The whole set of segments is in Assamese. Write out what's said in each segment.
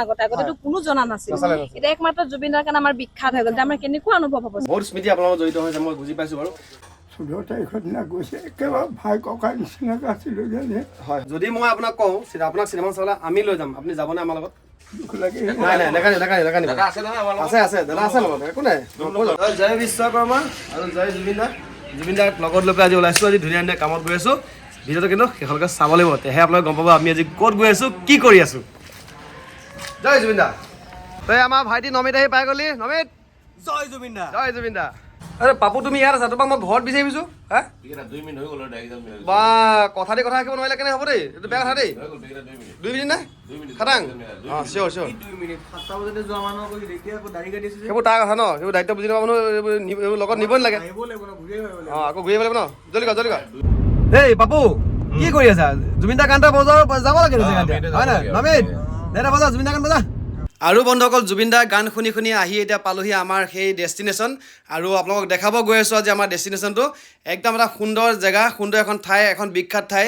আগতেতো কোনো জনা নাছিল এটা একমাত্ৰ জুবিনদাৰ কাৰণে আমাৰ বিখ্যাত হৈ গ'ল আমাৰ কেনেকুৱা অনুভৱ হ'ব বহুত স্মৃতি আপোনালোকৰ জড়িত হৈছে মই বুজি পাইছো বাৰু 14 তাৰিখৰ দিনা গৈছে একেবাৰে ভাই ককাৰ নিচিনাকৈ আছিলোঁ যেনে হয় যদি মই আপোনাক কওঁ আপোনাক চিনেমা চাবলৈ আমি লৈ যাম আপুনি যাবনে আমাৰ লগত দুখ লাগে নাই নাই আছে আছে দাদা আছে লগত একো নাই জয় বিশ্বকৰ্মা আৰু জয় জুবিনদাক লগত লৈ পেলাই আজি ওলাইছোঁ আজি ধুনীয়া ধুনীয়া কামত গৈ আছোঁ ভিডিঅ'টো কিন্তু শেষলৈকে চাব লাগিব তেহে আপোনালোকে গম পাব আমি আজি ক'ত গৈ আছোঁ কি কৰি আছোঁ জয় জুবিনদা তই আমাৰ ভাইটি নমিত আহি পাই গ'লি নমিত জয় জুবিনদা আৰে পাপু তুমি ইয়াত আছা তোমাক মই ঘৰত বিচাৰি ফুৰিছোঁ হা 2 মিনিট হৈ গ'ল ডাইৰেক্ট বা কথা দি কথা ৰাখিব নোৱাৰিলে কেনে হ'ব দেই এইটো বেয়া কথা দেই 2 মিনিট নাই খাটাং অঁ চিয়'ৰ 2 মিনিট 7টা বজাতে যোৱা মানুহ আকৌ দেখি আকৌ দাড়ি কাটিছে সেইবোৰ তাৰ কথা ন সেইবোৰ দায়িত্ব বুজি লোৱা মানুহ এইবোৰ লগত নিবই নালাগে অঁ আকৌ ঘূৰি আহিব লাগিব ন জলদি কৰ দেই পাপু কি কৰি আছা জুবিনদা গান এটা বজাব লাগে হয় নাই নমিত এটা বজা জুবিনদা গান বজা আৰু বন্ধুসকল জুবিনদাৰ গান শুনি শুনি আহি এতিয়া পালোহি আমাৰ সেই ডেষ্টিনেশ্যন আৰু আপোনালোকক দেখাব গৈ আছোঁ আজি আমাৰ ডেষ্টিনেশ্যনটো একদম এটা সুন্দৰ জেগা সুন্দৰ এখন ঠাই এখন বিখ্যাত ঠাই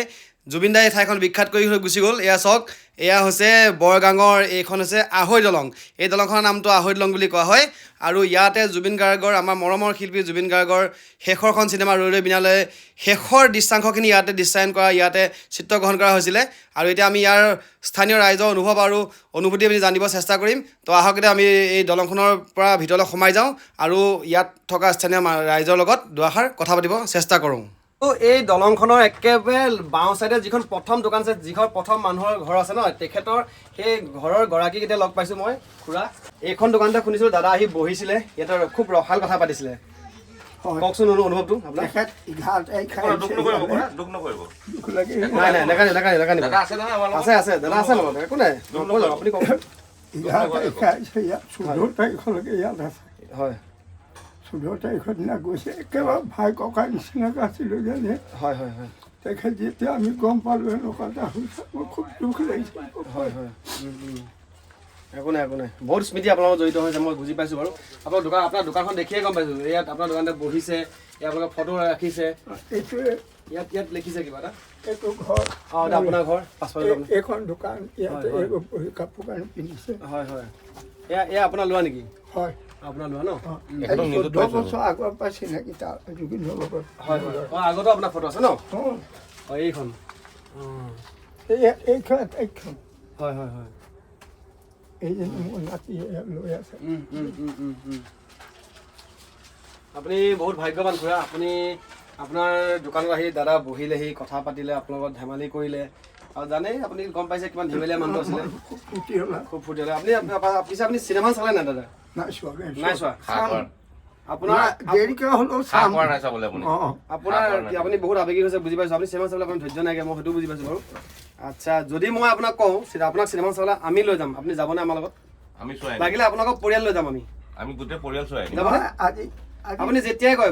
জুবিনদাই এই ঠাইখন বিখ্যাত কৰি হৈ গুচি গ'ল এয়া চাওক এয়া হৈছে বৰগাঙৰ এইখন হৈছে আহৈ দলং এই দলংখনৰ নামটো আহৈ দলং বুলি কোৱা হয় আৰু ইয়াতে জুবিন গাৰ্গৰ আমাৰ মৰমৰ শিল্পী জুবিন গাৰ্গৰ শেষৰখন চিনেমা ৰৈ ৰৈ বিনালৈ শেষৰ দৃশ্যাংশখিনি ইয়াতে দৃশ্যায়ন কৰা ইয়াতে চিত্ৰগ্ৰহণ কৰা হৈছিলে আৰু এতিয়া আমি ইয়াৰ স্থানীয় ৰাইজৰ অনুভৱ আৰু অনুভূতি আমি জানিব চেষ্টা কৰিম তো আহক এতিয়া আমি এই দলংখনৰ পৰা ভিতৰলৈ সোমাই যাওঁ আৰু ইয়াত থকা স্থানীয় ৰাইজৰ লগত দুআষাৰ কথা পাতিব চেষ্টা কৰোঁ এই দলংখনৰ একেবাৰে বাওঁ চাইডে যিখন প্ৰথম দোকান আছে যিখন প্ৰথম মানুহৰ ঘৰ আছে ন তেখেতৰ সেই ঘৰৰ গৰাকীক এতিয়া লগ পাইছোঁ মই খুৰা এইখন দোকানতে শুনিছিলোঁ দাদা আহি বহিছিলে ইয়াতে খুব ৰসাল কথা পাতিছিলে কওকচোন অনুভৱটো আপোনাৰ আছে আছে দাদা আছে লগত একো নাই আপুনি কওক হয় 14 তাৰিখৰ দিনা গৈছে একেবাৰে ভাই ককাৰ নিচিনাকৈ আছিলোঁ যেনে হয় হয় হয় তেখেত যেতিয়া আমি গম পালোঁ এনেকুৱা এটা হৈছে মোৰ খুব দুখ লাগিছে হয় হয় একো নাই বহুত স্মৃতি আপোনালোকৰ জড়িত হৈছে মই বুজি পাইছোঁ বাৰু আপোনাৰ দোকানখন দেখিয়ে গম পাইছোঁ ইয়াত আপোনাৰ দোকানতে বহিছে ইয়াত আপোনালোকে ফটো ৰাখিছে এইটোৱে ইয়াত লিখিছে কিবা এটা এইটো ঘৰ অঁ আপোনাৰ ঘৰ পাছফালে এইখন দোকান ইয়াতে কাপোৰ কানি পিন্ধিছে হয় হয় এয়া আপোনাৰ লোৱা নেকি হয় আপোনাৰ লোৱা ন 14 বছৰ আগৰ পৰা চিনাকি তাৰ জুবিনৰ লগত হয় হয় অঁ আগতো আপোনাৰ ফটো আছে ন হয় এইখন এইখন হয় হয় হয় এইজনী মোৰ নাতি লৈ আছে আপুনি বহুত ভাগ্যৱান খুৰা আপুনি আপোনাৰ দোকানত আহি দাদা বহিলেহি কথা পাতিলে আপোনাৰ লগত ধেমালি কৰিলে আৰু জানেই আপুনি গম পাইছে কিমান ধেমেলীয়া মানুহ আছিলে খুব ফূৰ্তি হ'লে পিছে আপুনি চিনেমা চালে নাই দাদা নাই চোৱা আপোনাৰ দেৰিকৈ হ'লেও চাম আপোনাৰ আপুনি বহুত আৱেগিক হৈছে বুজি পাইছোঁ আপুনি চিনেমা চাবলৈ আপোনাৰ ধৈৰ্য নাইকিয়া মই সেইটো বুজি পাইছোঁ বাৰু আচ্ছা যদি মই আপোনাক কওঁ আপোনাক চিনেমা চাবলৈ আমি লৈ যাম আপুনি যাবনে আমাৰ লগত লাগিলে আপোনালোকক পৰিয়াল লৈ যাম আমি গোটেই পৰিয়াল চোৱাই যাবনে আজি আপুনি যেতিয়াই কয়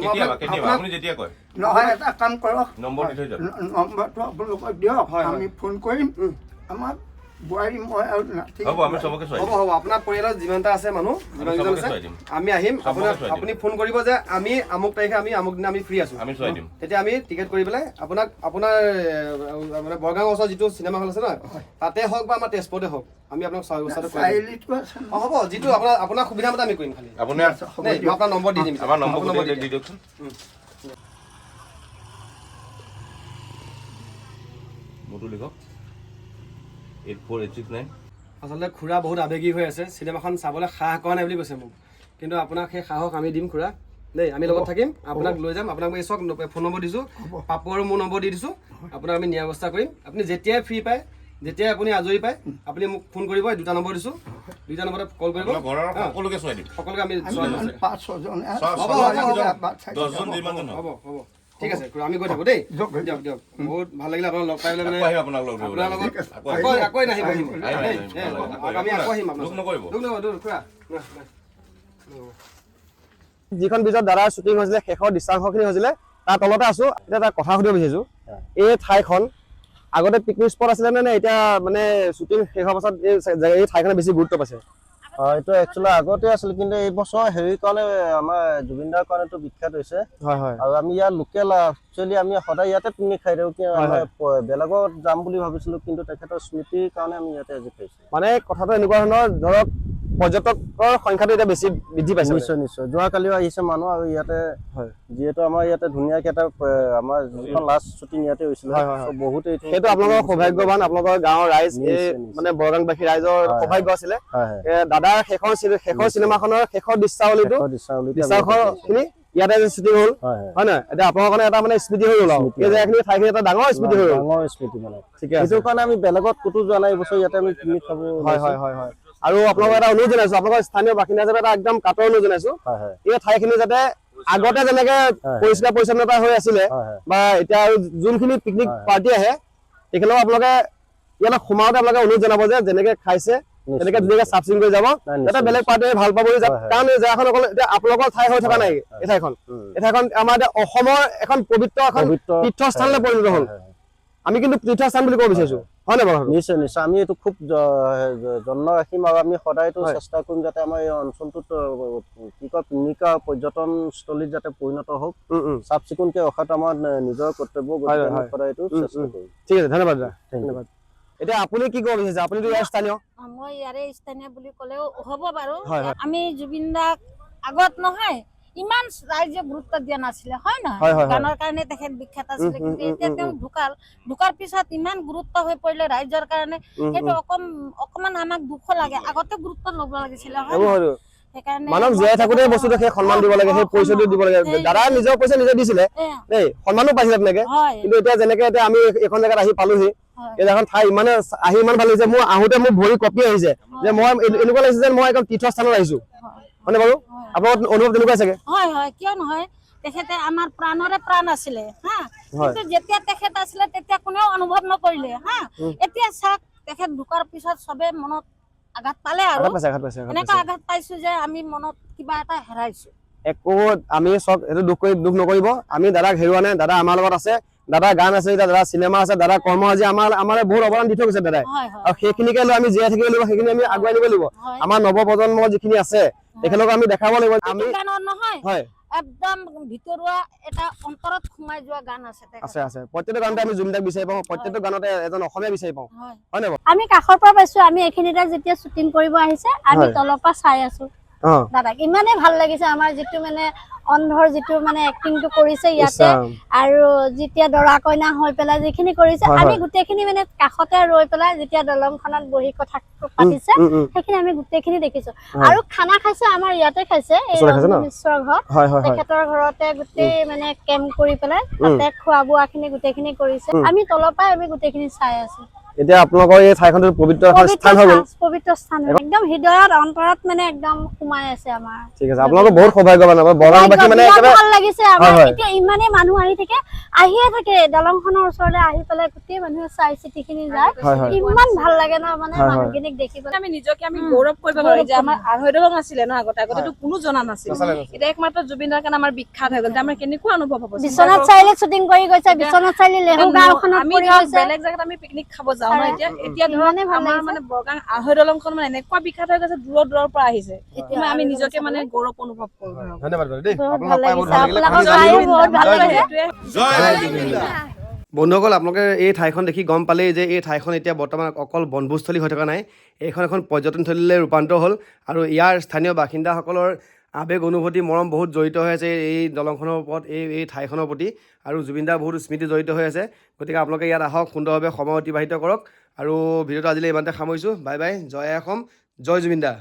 আপুনি যেতিয়া কয় নহয় এটা কাম কৰক নম্বৰ দি থৈ যাওক নম্বৰটো আপোনালোকক দিয়ক আমি ফোন কৰিম আমাৰ বোৱাৰী মই আৰু নাতি হ'ব আমি চবকে চোৱাই হ'ব আপোনাৰ পৰিয়ালত যিমানটা আছে মানুহ যিমানজন আছে আমি আহিম আপুনি ফোন কৰিব যে আমি আমুক তাৰিখে আমি আমুক দিনা আমি ফ্ৰী আছোঁ আমি চোৱাই দিম তেতিয়া আমি টিকেট কৰি পেলাই আপোনাৰ মানে বৰগাঁও ওচৰত যিটো চিনেমা হল আছে ন তাতে হওক বা আমাৰ তেজপুৰতে হওক আমি আপোনাক হ'ব যিটো আপোনাৰ সুবিধা মতে আমি কৰিম খালি আপুনি মই আপোনাৰ নম্বৰ দি দিম আমাৰ নম্বৰ দি দিয়কচোন মোৰটো লিখক 84869 আচলতে খুৰা বহুত আৱেগিক হৈ আছে চিনেমাখন চাবলৈ সাহস কৰা নাই বুলি কৈছে মোক কিন্তু আপোনাক সেই সাহস আমি দিম খুৰা দেই আমি লগত থাকিম আপোনাক লৈ যাম আপোনাক মই চব ফোন নম্বৰ দিছোঁ পাপু আৰু মোৰ নম্বৰ দি দিছোঁ আপোনাক আমি নিয়াৰ ব্যৱস্থা কৰিম আপুনি যেতিয়াই ফ্ৰী পায় যেতিয়াই আপুনি আজৰি পায় আপুনি মোক ফোন কৰিব দুটা নম্বৰ দিছোঁ দুইটা নম্বৰতে কল কৰিব সকলোকে চোৱাই দিম সকলোকে আমি হ'ব ঠিক আছে আমি গৈ থাকোঁ দেই দিয়ক বহুত ভাল লাগিলে আপোনাক লগ পাই পেলাই মানে আপোনাৰ লগত আকৌ নাহিব আমি আকৌ আহিম যিখন ব্ৰিজত দাদাৰ শ্বুটিং হৈছিলে শেষৰ দৃশ্যাংশখিনি হৈছিলে তাৰ তলতে আছো এতিয়া এটা কথা সুধিব বিচাৰিছোঁ এই ঠাইখন আগতে পিকনিক স্পট আছিলে নে এতিয়া মানে শ্বুটিং শেষ হোৱাৰ পাছত এই ঠাইখনে বেছি গুৰুত্ব পাইছে এইটো একচুৱেলি আগতে আছিল কিন্তু এই বছৰ হেৰি কাৰণে আমাৰ জুবিন দাৰ কাৰণেতো বিখ্যাত হৈছে হয় হয় আৰু আমি ইয়াৰ লোকেল একচুৱেলি আমি সদায় ইয়াতে পিকনিক খাই দিওঁ বেলেগত যাম বুলি ভাবিছিলো কিন্তু তেখেতৰ স্মৃতিৰ কাৰণে আমি ইয়াতে আজি খাইছো মানে কথাটো এনেকুৱা ধৰণৰ ধৰক পৰ্যটকৰ সংখ্যাটো এতিয়া বেছি বৃদ্ধি পাইছে নিশ্চয় নিশ্চয় যোৱাকালিও আহিছে মানুহ আৰু ইয়াতে যিহেতু আমাৰ ইয়াতে ধুনীয়াকে এটা আমাৰ যিখন লাষ্ট শ্বুটিং ইয়াতে হৈছিলে বহুতে সেইটো আপোনালোকৰ সৌভাগ্যৱান আপোনালোকৰ গাঁৱৰ ৰাইজ এই মানে বৰগাংবাসী ৰাইজৰ সৌভাগ্য আছিলে দাদাৰ শেষৰ চিনেমাখনৰ শেষৰ দৃশ্যাৱলীখিনি ইয়াতে শ্বুটিং হ'ল হয় নহয় এতিয়া আপোনালোকৰ কাৰণে এটা মানে স্মৃতি হৈ গ'ল এই জেগাখিনি ঠাইখিনি এটা ডাঙৰ স্মৃতি হৈ গ'ল ডাঙৰ স্মৃতি মানে ঠিক আছে সেইটো কাৰণে আমি বেলেগত ক'তো যোৱা নাই এইবছৰ ইয়াতে আমি পিকনিক খাব হয় আৰু আপোনালোকক এটা অনুৰোধ জনাইছো আপোনালোকৰ স্থানীয় বাসিন্দা হিচাপে এটা একদম কাটৰ অনুৰোধ জনাইছো এই ঠাইখিনি যাতে আগতে যেনেকে পৰিষ্কাৰ পৰিচ্ছন্নতা হৈ আছিলে বা এতিয়া আৰু যোনখিনি পিকনিক পাৰ্টি আহে সেইখিনিও আপোনালোকে ইয়াত সোমাওতে আপোনালোকে অনুৰোধ জনাব যে যেনেকে খাইছে তেনেকে ধুনীয়াকে চাফ চিকুণ কৰি যাব যাতে বেলেগ পাৰ্টিয়ে ভাল পাব কাৰণ এই জেগাখন অকল এতিয়া আপোনালোকৰ ঠাই হৈ থকা নাই এই ঠাইখন আমাৰ এতিয়া অসমৰ এখন পবিত্ৰ এখন তীৰ্থস্থানলৈ পৰিণত হ'ল আমি কিন্তু তীৰ্থস্থান বুলি ক'ব বিচাৰিছো হয় নে বাৰু নিশ্চয় নিশ্চয় আমি এইটো খুব যত্ন ৰাখিম আৰু আমি সদায়তো চেষ্টা কৰিম যাতে আমাৰ এই অঞ্চলটোত কি কয় পিকনিক পৰ্যটনস্থলীত যাতে পৰিণত হওক চাফ চিকুণকে ৰখাটো আমাৰ নিজৰ কৰ্তব্য গতিকে আমি সদায় এইটো চেষ্টা কৰিম ঠিক আছে ধন্যবাদ ধন্যবাদ এতিয়া আপুনি কি ক'ব বিচাৰিছে আপুনিতো ইয়াৰ স্থানীয় মই ইয়াৰে স্থানীয় বুলি ক'লেও হ'ব বাৰু আমি জুবিন দাক আগত নহয় ইমান ৰাইজে গুৰুত্ব দিয়া নাছিলে হয় নহয় গানৰ কাৰণে তেখেত বিখ্যাত আছিলে কিন্তু এতিয়া তেওঁ ঢুকাৰ পিছত ইমান গুৰুত্ব হৈ পৰিলে ৰাইজৰ কাৰণে সেইটো অকমান আমাক দুখ লাগে আগতে গুৰুত্ব ল'ব লাগিছিলে হয় মানুহ জীয়াই থাকোতে বস্তুটো সেই সন্মান দিব লাগে সেই পইচাটো দিব লাগে দাদা নিজৰ পইচা নিজে দিছিলে দেই সন্মানো পাইছিলে তেনেকে কিন্তু এতিয়া যেনেকে এতিয়া আমি এখন জেগাত আহি পালোহি এই জেগাখন ঠাই ইমানে আহি ইমান ভাল লাগিছে মোৰ আহোতে মোৰ ভৰি কঁপি আহিছে যে মই এনেকুৱা লাগিছে যে মই একদম তীৰ্থস্থানত আহিছো হয়নে বাৰু আপোনাৰ অনুভৱ তেনেকুৱা চাগে হয় হয় কিয় নহয় তেখেতে আমাৰ প্ৰাণৰে প্ৰাণ আছিলে হা কিন্তু যেতিয়া তেখেত আছিলে তেতিয়া কোনেও অনুভৱ নকৰিলে হা এতিয়া চাওক তেখেত ঢুকাৰ পিছত সবে মনত আঘাত পালে আৰু এনেকুৱা আঘাত পাইছো যে আমি মনত কিবা এটা হেৰাইছো একো আমি চব এইটো দুখ নকৰিব আমি দাদাক হেৰুৱা নাই দাদা আমাৰ লগত আছে দাদা গান আছে দাদা চিনেমা আছে দাদা কৰ্ম আজি আমাৰ বহুত অৱদান দি থৈ গৈছে দাদাই আৰু সেইখিনিকে লৈ আমি জীয়াই থাকিব লাগিব সেইখিনি আমি আগুৱাই নিব লাগিব আমাৰ নৱপ্ৰজন্ম যিখিনি আছে তেখেতক আমি দেখাব লাগিব আমি নহয় একদম ভিতৰুৱা এটা অন্তৰত সোমাই যোৱা গান আছে প্ৰত্যেকটো গানতে আমি জুবিন দাক বিচাৰি পাওঁ প্ৰত্যেকটো গানতে এজন অসমীয়া বিচাৰি পাওঁ হয় নে আমি কাষৰ পৰা পাইছো আমি এইখিনিতে যেতিয়া শ্বুটিং কৰিব আহিছে আমি তলৰ পৰা চাই আছো দাদাক ইমানেই ভাল লাগিছে আমাৰ যিটো মানে অন্ধৰ যিটো মানে এক্টিংটো কৰিছে ইয়াতে আৰু যেতিয়া দৰা কইনা হৈ পেলাই যিখিনি কৰিছে আমি গোটেইখিনি মানে কাষতে ৰৈ পেলাই যেতিয়া দলংখনত বহি কথা পাতিছে সেইখিনি আমি গোটেইখিনি দেখিছো আৰু খানা খাইছে আমাৰ ইয়াতে খাইছে এই মিশ্ৰ ঘৰ তেখেতৰ ঘৰতে গোটেই মানে কেম্প কৰি পেলাই তাতে খোৱা বোৱা খিনি গোটেইখিনি কৰিছে আমি তলৰ পৰাই আমি গোটেইখিনি চাই আছো এতিয়া আপোনালোকৰ এই ঠাইখন পবিত্ৰ স্থান হৈ গ'ল পবিত্ৰ স্থান একদম হৃদয়ত অন্তৰত মানে একদম সোমাই আছে আমাৰ ঠিক আছে আপোনালোকৰ বহুত সৌভাগ্যৱান বৰগাংবাসী মানে ভাল লাগিছে আমাৰ এতিয়া ইমানে মানুহ আহি থাকে আহিয়ে থাকে দলংখনৰ ওচৰলৈ আহি পেলাই গোটেই মানুহে চাই চিটিখিনি যায় ইমান ভাল লাগে ন মানে মানুহখিনিক দেখি পেলাই আমি নিজকে আমি গৌৰৱ কৰিব পাৰো যে আমাৰ আঢ়ৈ দলং আছিলে ন আগতেতো কোনো জনা নাছিল এতিয়া একমাত্ৰ জুবিন দাৰ কাৰণে আমাৰ বিখ্যাত হৈ গ'ল আমাৰ কেনেকুৱা অনুভৱ হ'ব বিশ্বনাথ চাৰিআলিত শ্বুটিং কৰি গৈছে বিশ্বনাথ চাৰিআলি লেহু গাঁওখনত আমি বেলেগ জেগাত আমি পিকনিক খাব যাওঁ ন এতিয়া ধৰক আমাৰ মানে বৰগাং আঢ়ৈ দলংখন মানে এনেকুৱা বিখ্যাত হৈ গৈছে দূৰৰ পৰা আহিছে আমি নিজকে মানে গৌৰৱ অনুভৱ কৰো ধন্যবাদ দেই বন্ধুসকল আপোনালোকে এই ঠাইখন দেখি গম পালেই যে এই ঠাইখন এতিয়া বৰ্তমান অকল বনভোজস্থলী হৈ থকা নাই এইখন এখন পৰ্যটনস্থলীলৈ ৰূপান্তৰ হ'ল আৰু ইয়াৰ স্থানীয় বাসিন্দাসকলৰ আৱেগ অনুভূতি মৰম বহুত জড়িত হৈ আছে এই দলংখনৰ ওপৰত এই ঠাইখনৰ প্ৰতি আৰু জুবিনদাৰ বহুত স্মৃতি জড়িত হৈ আছে গতিকে আপোনালোকে ইয়াত আহক সুন্দৰভাৱে সময় অতিবাহিত কৰক আৰু ভিডিঅ'টো আজিলৈ ইমানতে সামৰিছোঁ বাই বাই জয় অসম জয় জুবিন দা।